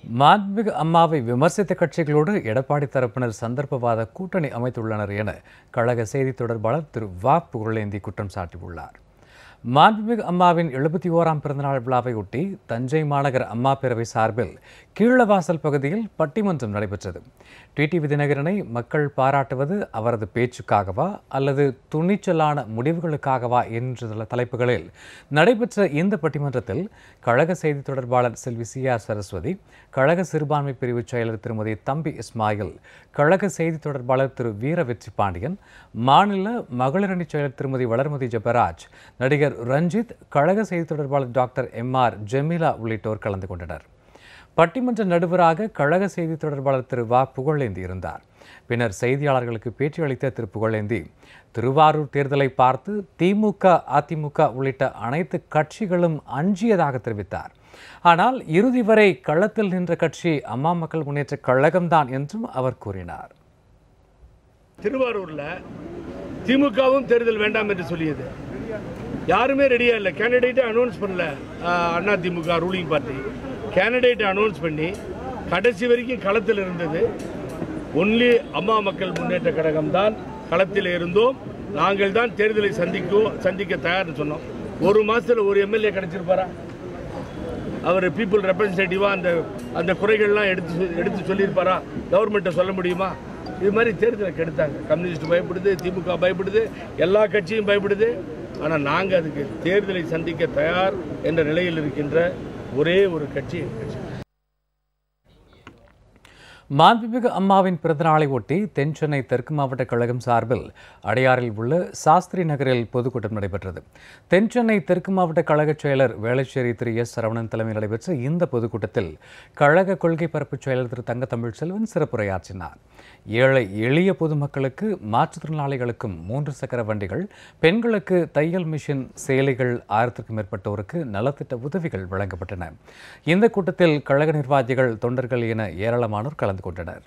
மாண்புமிகு அம்மாவை விமர்சித்த கட்சிகளோடு எடப்பாடி தரப்பினர் சந்தர்ப்பவாத கூட்டணி அமைத்துள்ளனர் என கழக செய்தி தொடர்பாளர் திரு வ. புகழேந்தி குற்றம் சாட்டியுள்ளார். மாண்புமிகு அம்மாவின் 71ஆம் பிறந்தநாள் விழாவையொட்டி தஞ்சை மாநகர அம்மா பேரவை சார்பில் கீழவாசல் பகுதியில் பட்டிமன்றம் நடைபெற்றது. டிடிவி தினகரனை மக்கள் பாராட்டுவது அவரது பேச்சுக்காகவா அல்லது துணிச்சலான முடிவுகளுக்காகவா என்ற தலைப்புகளில் நடைபெற்ற இந்த பட்டிமன்றத்தில் கழக செய்தி தொடர்பாளர் செல்வி சி.ஆர். சரஸ்வதி, கழக சிறுபான்மை பிரிவு செயலர் திருமதி தம்பி இஸ்மாயில், கழக செய்தி தொடர்பாளர் திரு வீர வெற்றி பாண்டியன், மாநில மகளிரணி செயலர் திருமதி வளர்மதி ஜெபராஜ், நடிகர் ரஞ்சித், கழக செய்தி தொடர்பாளர் டாக்டர் எம்.ஆர். ஜெமீலா உள்ளிட்டோர் கலந்து கொண்டனர். பட்டிமன்ற நடுவராக கழக செய்தி தொடர்பாளர் திரு வ. புகழேந்தி இருந்தார். பின்னர் செய்தியாளர்களுக்கு பேட்டியளித்த திரு புகழேந்தி, திருவாரூர் தேர்தலை பார்த்து திமுக, அதிமுக உள்ளிட்ட அனைத்து கட்சிகளும் அஞ்சியதாக தெரிவித்தார். ஆனால் இறுதி வரை களத்தில் நின்ற கட்சி அம்மா மக்கள் முன்னேற்ற கழகம்தான் என்றும் அவர் கூறினார். திருவாரூர்ல திமுகவும் தேர்தல் வேண்டாம் என்று சொல்லியது. யாருமே ரெடியா இல்லை. கேண்டிடேட்டை அனௌன்ஸ் பண்ணல. Anna DMK ruling party கேண்டிடேட்டை announce பண்ணி கடைசி வரைக்கும் களத்தில் இருந்தது ஒன்லி அம்மா மக்கள் முன்னேற்ற கழகம் தான். களத்தில் இருந்தோம். நாங்கள் தான் தேர்தலை சந்திக்க தயார்னு சொன்னோம். ஒரு மாசத்துல ஒரு எம்எல்ஏ கிடைச்சிருப்பாரா? அவர் பீப்புள் ரெப்ரஸன்டேட்டிவா அந்த குறைகள்லாம் எடுத்து சொல்லியிருப்பாரா? கவர்மெண்ட்டை சொல்ல முடியுமா? இது மாதிரி தேர்தலை கெடுத்தாங்க. கம்யூனிஸ்ட் பயப்படுது, திமுக பயப்படுது, எல்லா கட்சியும் பயப்படுது. ஆனால் நாங்கள் அதுக்கு தேர்தலை சந்திக்க தயார் என்ற நிலையில் இருக்கின்ற ஒரே ஒரு கட்சி. மாண்புமிகு அம்மாவின் பிறந்தநாளை ஒட்டி தென்சென்னை தெற்கு மாவட்ட கழகம் சார்பில் அடையாறில் உள்ள சாஸ்திரி நகரில் பொதுக்கூட்டம் நடைபெற்றது. தென்சென்னை தெற்கு மாவட்ட கழக செயலர் வேளச்சேரி திரு எஸ். சரவணன் தலைமையில் நடைபெற்ற இந்த பொதுக்கூட்டத்தில் கழக கொள்கை பரப்பு செயலர் திரு தங்க தமிழ்ச்செல்வன் சிறப்புரையாற்றினார். ஏழை எளிய பொதுமக்களுக்கு, மாற்றுத்திறனாளிகளுக்கும் 3 சக்கர வண்டிகள், பெண்களுக்கு தையல் மிஷின், சேலைகள், 1000க்கும் மேற்பட்டோருக்கு நலத்திட்ட உதவிகள் வழங்கப்பட்டன. இந்த கூட்டத்தில் கழக நிர்வாகிகள், தொண்டர்கள் என ஏராளமானோர் கலந்து கொண்டனர்.